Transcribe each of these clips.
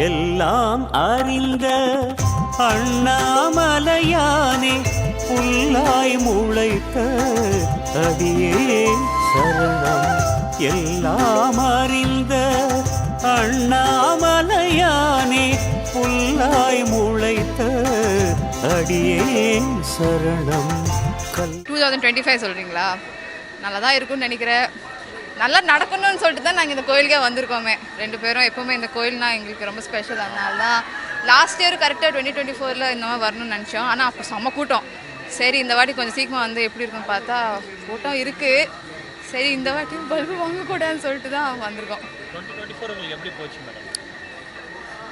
எல்லாம் அறிந்த அண்ணாமலையானே புல்லாய் முளைத்த அடியே சரணம். எல்லாம் அறிந்த அண்ணாமலையானே புல்லாய் முளைத்த அடியே சரணம். 2025 சொல்கிறீங்களா? நல்லா தான் இருக்கும்னு நினைக்கிறேன். நல்லா நடக்கணும்னு சொல்லிட்டு தான் நாங்கள் இந்த கோயிலுக்கே வந்திருக்கோமே. 2 பேரும் எப்போவுமே இந்த கோயில்னா எங்களுக்கு ரொம்ப ஸ்பெஷல். அதனால தான் லாஸ்ட் இயர் கரெக்டாக 2024 இந்த மாதிரி வரணும்னு நினச்சோம். ஆனால் அப்போ செம்ம கூட்டம். சரி இந்த வாட்டி கொஞ்சம் சீக்கிரமாக வந்து எப்படி இருக்குன்னு பார்த்தா கூட்டம் இருக்குது. சரி இந்த வாட்டியும் பல்பு வாங்கக்கூடாதுன்னு சொல்லிட்டு தான் வந்திருக்கோம். 2024 உங்களுக்கு எப்படி போச்சு மேடம்?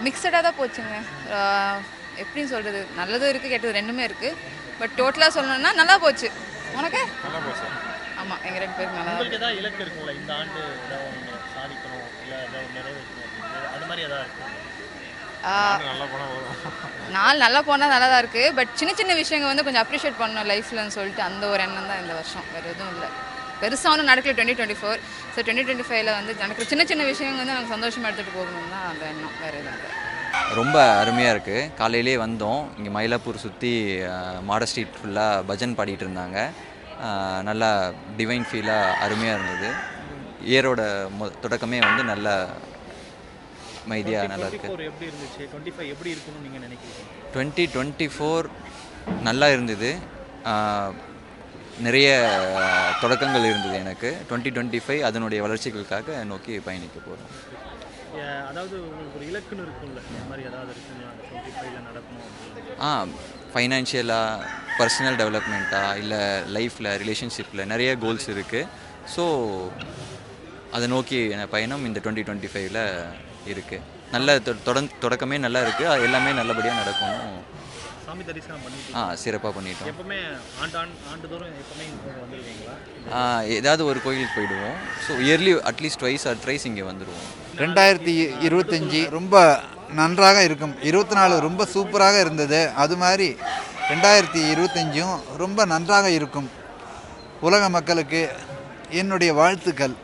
மிக்சடாக தான் போச்சுங்க. எப்படின்னு சொல்கிறது, நல்லதும் இருக்குது கெட்டது ரெண்டுமே இருக்குது. பட் டோட்டலாக சொல்லணும்னா நல்லா போச்சு. உனக்கு நல்லா போச்சு. ஆமாம், எங்கள் 2 பேருக்கு நல்லா. உங்களுக்கு ஏதாவது இலக்கு இருக்குங்களா? இந்த ஆண்டு ஏதாவது ஒன்று சாதிக்கணும் இல்லை ஏதாவது நிறைவேற்றணும் அது மாதிரி ஏதாவது இருக்குது? நாள் நல்லா போனால் நல்லா தான் இருக்குது. பட் சின்ன சின்ன விஷயங்கள் வந்து கொஞ்சம் அப்ரிஷியேட் பண்ணணும் லைஃப்லன்னு சொல்லிட்டு அந்த ஒரு எண்ணம் தான் இந்த வருஷம். வேறு எதுவும் இல்லை. பெருசாக ஒன்றும் நடக்கல 2024. ஸோ 2025 வந்து நடக்கிற சின்ன சின்ன விஷயங்கள் வந்து நாங்கள் சந்தோஷமாக எடுத்துகிட்டு போகணும் தான் அந்த எண்ணம். வேறு எதுவும் இல்லை. ரொம்ப அருமையாக இருக்குது. காலையிலே வந்தோம். இங்கே மயிலாப்பூர் சுற்றி மாட ஸ்ட்ரீட் ஃபுல்லாக பஜன் பாடிட்டு இருந்தாங்க. நல்லா டிவைன் ஃபீலாக அருமையாக இருந்தது. இயரோட தொடக்கமே வந்து நல்ல மைதியாக நல்லா இருக்குது. எப்படி இருந்துச்சு? 25 எப்படி இருக்குன்னு நீங்கள் நினைக்கிறீங்க? 2024 நல்லா இருந்தது. நிறைய தொடக்கங்கள் இருந்தது எனக்கு. 2025 அதனுடைய வளர்ச்சிகளுக்காக நோக்கி பயணிக்க போகிறோம். அதாவது உங்களுக்கு ஒரு இலக்குன்னு இருக்கும்ல, இந்த மாதிரி ஏதாவது இருக்குங்களா 25ல் நடக்கணும்? ஃபைனான்ஷியலாக, பர்சனல் டெவலப்மெண்ட்டாக, இல்லை லைஃப்பில், ரிலேஷன்ஷிப்பில் நிறைய கோல்ஸ் இருக்குது. ஸோ அதை நோக்கி பயணம் இந்த 2025ல் இருக்குது. நல்ல தொடக்கமே நல்லா இருக்குது. எல்லாமே நல்லபடியாக நடக்கணும். சாமி தரிசனம் பண்ணிட்டு சிறப்பாக பண்ணிட்டோம். எப்பவுமே ஆண்டுதோறும் எப்பவுமே இங்கே வந்துடுவீங்களா? ஏதாவது ஒரு கோயிலுக்கு போயிடுவோம். So yearly at least twice or thrice இங்கே வந்துடுவோம். 2025 ரொம்ப நன்றாக இருக்கும். 24 ரொம்ப சூப்பராக இருந்தது. அது மாதிரி 2025 ரொம்ப நன்றாக இருக்கும். உலக மக்களுக்கு என்னுடைய வாழ்த்துக்கள்.